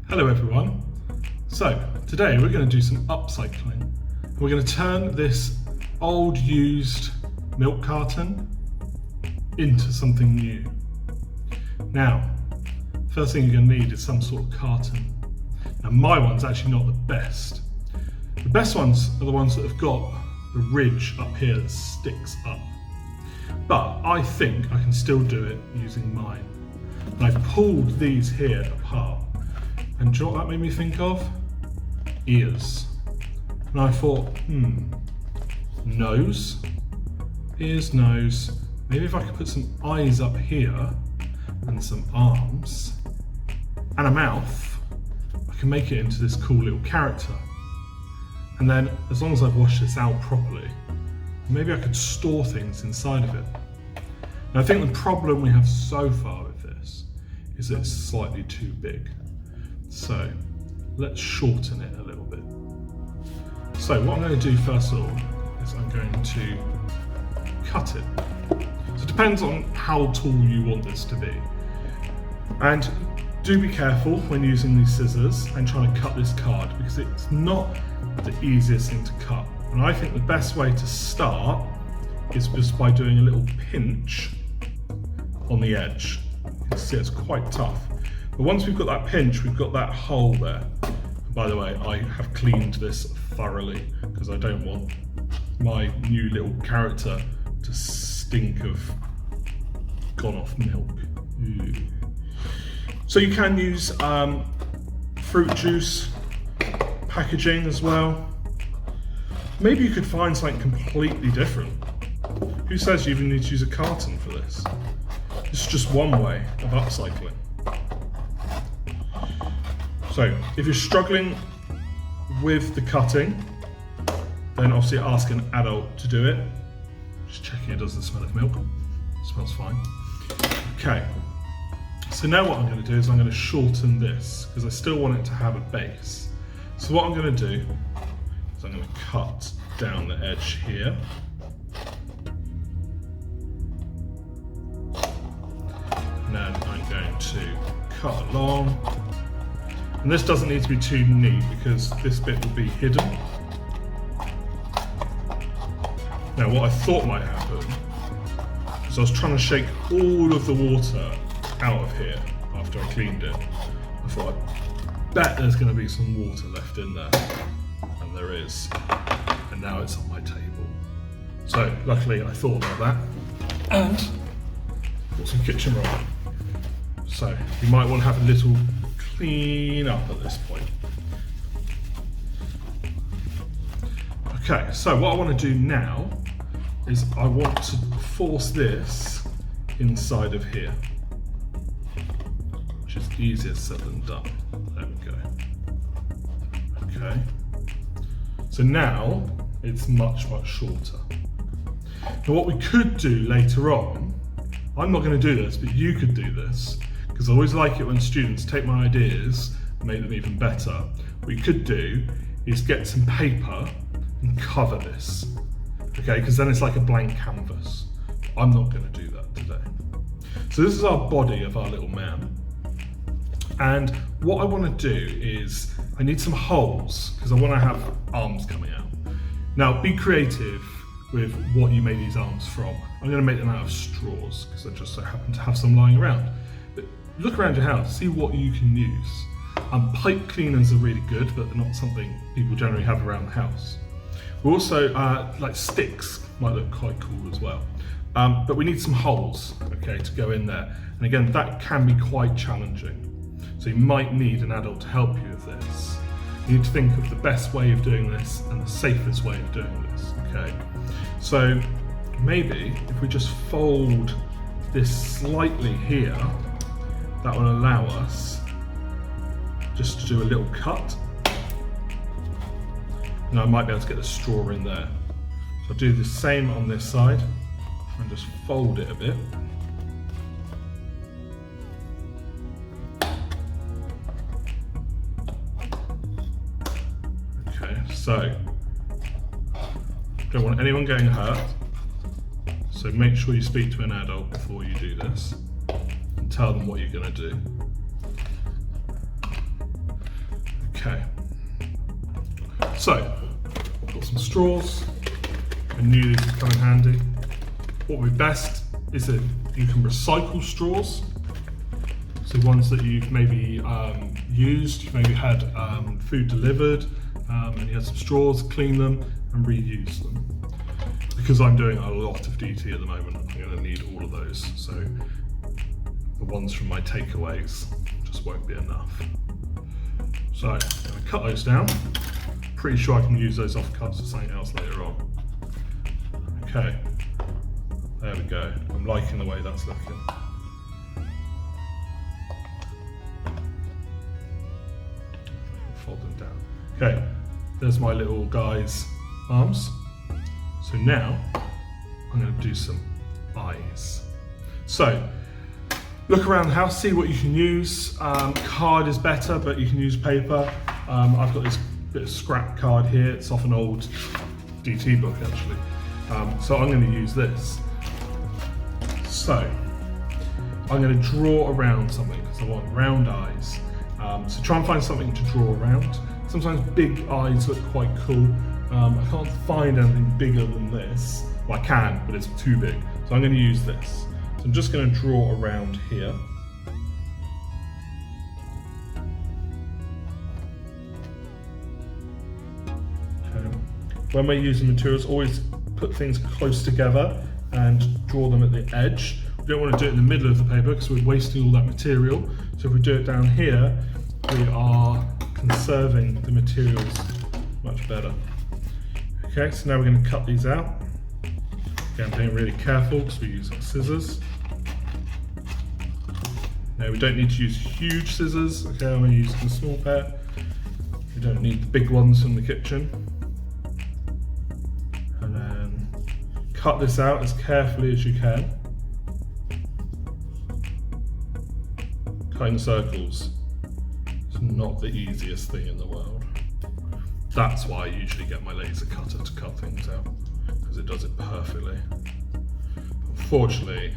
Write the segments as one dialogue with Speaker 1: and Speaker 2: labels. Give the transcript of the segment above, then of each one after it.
Speaker 1: Hello everyone. So today we're going to do some upcycling. We're going to turn this old used milk carton into something new. Now, first thing you're going to need is some sort of carton. Now my one's actually not the best. The best ones are the ones that have got the ridge up here that sticks up. But I think I can still do it using mine. And I've pulled these here apart. And do you know what that made me think of? Ears. And I thought, nose, ears, nose. Maybe if I could put some eyes up here and some arms and a mouth, I can make it into this cool little character. And then as long as I've washed this out properly, maybe I could store things inside of it. And I think the problem we have so far with this is that it's slightly too big. So let's shorten it a little bit. So what I'm going to do first of all is I'm going to cut it. So it depends on how tall you want this to be. And do be careful when using these scissors and trying to cut this card, because it's not the easiest thing to cut. And I think the best way to start is just by doing a little pinch on the edge. You can see it's quite tough. But once we've got that pinch, we've got that hole there. And by the way, I have cleaned this thoroughly because I don't want my new little character to stink of gone off milk. So you can use fruit juice packaging as well. Maybe you could find something completely different. Who says you even need to use a carton for this? It's just one way of upcycling. So if you're struggling with the cutting, then obviously ask an adult to do it. Just checking it doesn't smell of milk. It smells fine. Okay, so now what I'm going to do is I'm going to shorten this because I still want it to have a base. So what I'm going to do is I'm going to cut down the edge here. And then I'm going to cut along. And this doesn't need to be too neat because this bit will be hidden. Now what I thought might happen is I was trying to shake all of the water out of here after I cleaned it. I thought, I bet there's going to be some water left in there. And there is. And now it's on my table. So luckily I thought about that. And got some kitchen roll. So you might want to have a little clean up at this point. Okay, so what I want to do now is I want to force this inside of here, which is easier said than done. There we go. Okay, so now it's much shorter. Now what we could do later on, I'm not going to do this, but you could do this, because I always like it when students take my ideas and make them even better. What you could do is get some paper and cover this, okay? Because then it's like a blank canvas. I'm not going to do that today. So this is our body of our little man. And what I want to do is I need some holes because I want to have arms coming out. Now be creative with what you made these arms from. I'm going to make them out of straws because I just so happen to have some lying around. Look around your house, see what you can use. Pipe cleaners are really good, but they're not something people generally have around the house. We also, like sticks might look quite cool as well. But we need some holes, okay, to go in there. And again, that can be quite challenging. So you might need an adult to help you with this. You need to think of the best way of doing this and the safest way of doing this, okay? So maybe if we just fold this slightly here, that will allow us just to do a little cut. And I might be able to get the straw in there. So I'll do the same on this side and just fold it a bit. Okay, so don't want anyone getting hurt. So make sure you speak to an adult before you do this. Tell them what you're going to do. Okay. So, I've got some straws. I knew these would come in handy. What would be best is that you can recycle straws. So ones that you've maybe used, you've maybe had food delivered, and you had some straws, clean them and reuse them. Because I'm doing a lot of DT at the moment, I'm going to need all of those. So the ones from my takeaways just won't be enough. So I'm going to cut those down. Pretty sure I can use those offcuts for something else later on. Okay, there we go. I'm liking the way that's looking. Fold them down. Okay, there's my little guy's arms. So now I'm going to do some eyes. So look around the house, see what you can use. Card is better, but you can use paper. I've got this bit of scrap card here. It's off an old DT book actually. So I'm going to use this. So I'm going to draw around something because I want round eyes. So try and find something to draw around. Sometimes big eyes look quite cool. I can't find anything bigger than this. Well, I can, but it's too big. So I'm going to use this. So I'm just going to draw around here. Okay. When we're using materials, always put things close together and draw them at the edge. We don't want to do it in the middle of the paper because we're wasting all that material. So if we do it down here, we are conserving the materials much better. Okay, so now we're going to cut these out. Again, being really careful because we're using scissors. Now we don't need to use huge scissors. Okay, I'm going to use a small pair. We don't need the big ones from the kitchen. And then cut this out as carefully as you can. Cutting circles is not the easiest thing in the world. That's why I usually get my laser cutter to cut things out, because it does it perfectly. Unfortunately,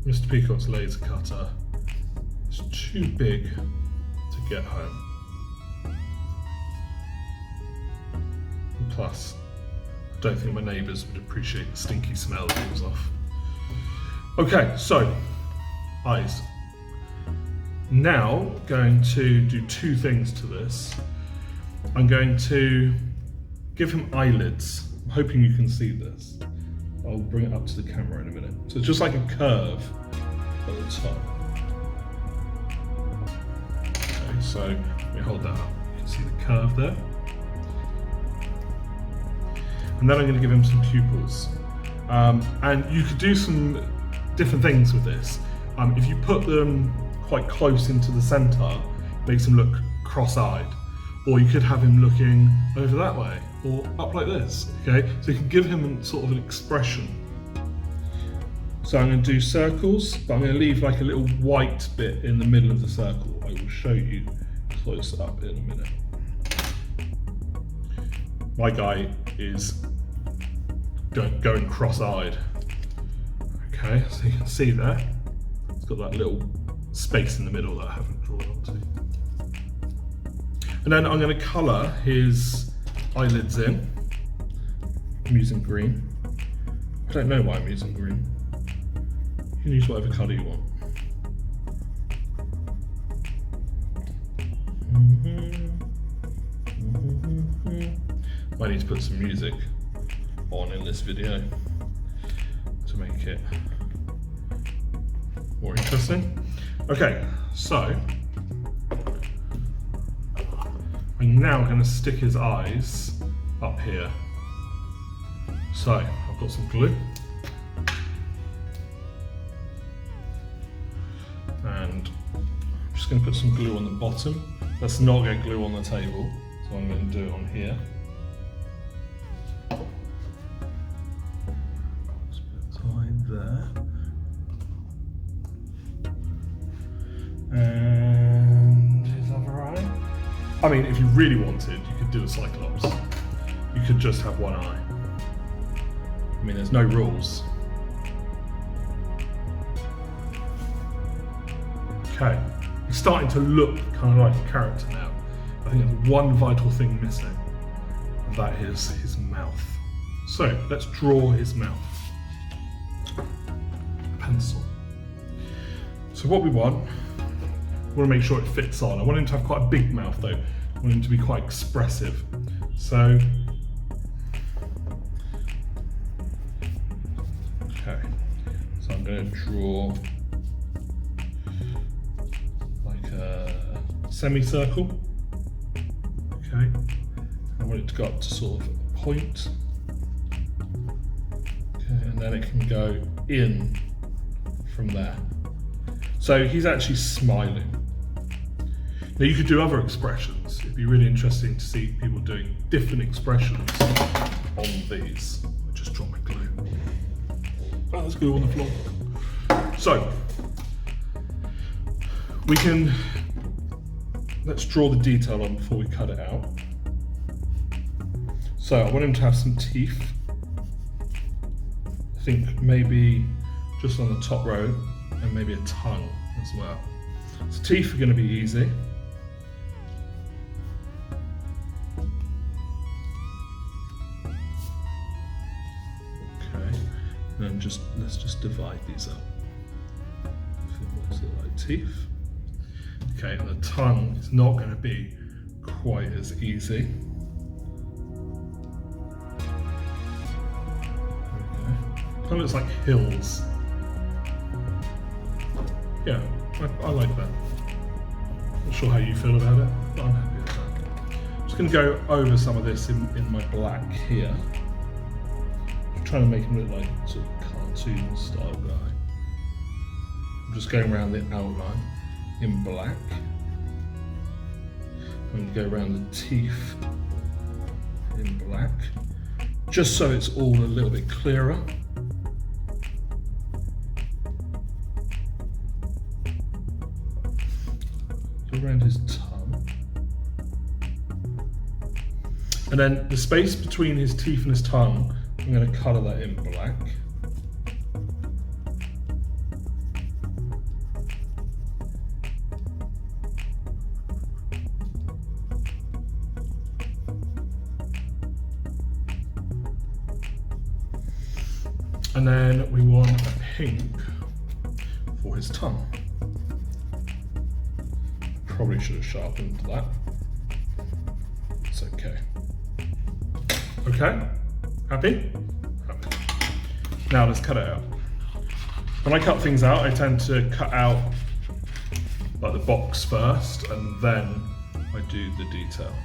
Speaker 1: Mr. Peacock's laser cutter is too big to get home. And plus, I don't think my neighbours would appreciate the stinky smell that comes off. Okay, so, eyes. Now, going to do two things to this. I'm going to give him eyelids. I'm hoping you can see this. I'll bring it up to the camera in a minute. So it's just like a curve at the top. Okay, so let me hold that up. You can see the curve there. And then I'm going to give him some pupils. And you could do some different things with this. If you put them quite close into the centre, it makes him look cross-eyed. Or you could have him looking over that way, or up like this, okay? So you can give him sort of an expression. So I'm going to do circles, but I'm going to leave like a little white bit in the middle of the circle. I will show you close up in a minute. My guy is going cross-eyed. Okay, so you can see there, it's got that little space in the middle that I haven't drawn onto. And then I'm going to colour his eyelids in. I'm using green. I don't know why I'm using green. You can use whatever colour you want. Might need to put some music on in this video to make it more interesting. Okay, so I'm now going to stick his eyes up here. So I've got some glue. And I'm just going to put some glue on the bottom. Let's not get glue on the table, so I'm going to do it on here. Just put a line there. And his other eye. I mean, if you really wanted, you could do a cyclops. You could just have one eye. I mean, there's no rules. Okay, he's starting to look kind of like a character now. I think there's one vital thing missing, and that is his mouth. So let's draw his mouth. Pencil. So what we want to make sure it fits on. I want him to have quite a big mouth though. I want him to be quite expressive. So, okay. So I'm going to draw like a semicircle. Okay. I want it to go up to sort of a point. Okay, and then it can go in from there. So he's actually smiling. Now you could do other expressions. It'd be really interesting to see people doing different expressions on these. I just dropped my glue. Oh, there's glue on the floor. So let's draw the detail on before we cut it out. So I want him to have some teeth. I think maybe just on the top row, and maybe a tongue as well. So teeth are going to be easy. Okay, and let's just divide these up. So like teeth. Okay, and the tongue is not going to be quite as easy. Okay, kind of looks like hills. Yeah, I like that. Not sure how you feel about it, but I'm happy with that. I'm just going to go over some of this in my black here. I'm trying to make him look like sort of cartoon style guy. I'm just going around the outline in black. I'm going to go around the teeth in black, just so it's all a little bit clearer. Around his tongue. And then the space between his teeth and his tongue, I'm going to colour that in black. And then we want a pink for his tongue. Probably should have sharpened that. It's okay. Okay? Happy? Happy. Now let's cut it out. When I cut things out, I tend to cut out like the box first, and then I do the detail.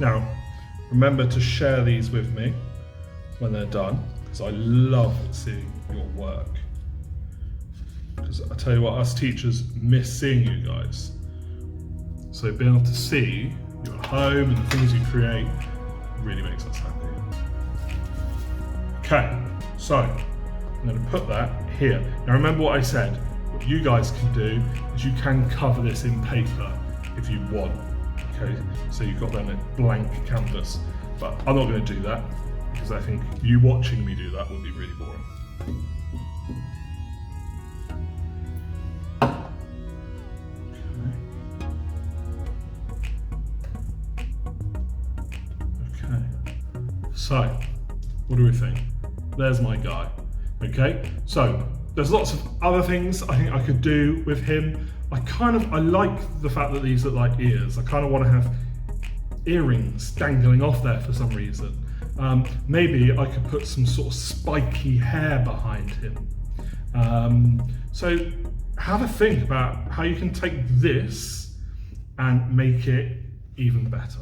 Speaker 1: Now, remember to share these with me when they're done, because I love seeing your work. Because I tell you what, us teachers miss seeing you guys. So being able to see you at home and the things you create really makes us happy. Okay, so I'm going to put that here. Now remember what I said, what you guys can do is you can cover this in paper if you want. Okay, so you've got then a blank canvas, but I'm not going to do that, because I think you watching me do that would be really boring. Okay. So, what do we think? There's my guy. Okay, so there's lots of other things I think I could do with him. I like the fact that these look like ears. I kind of want to have earrings dangling off there for some reason. Maybe I could put some sort of spiky hair behind him. So have a think about how you can take this and make it even better.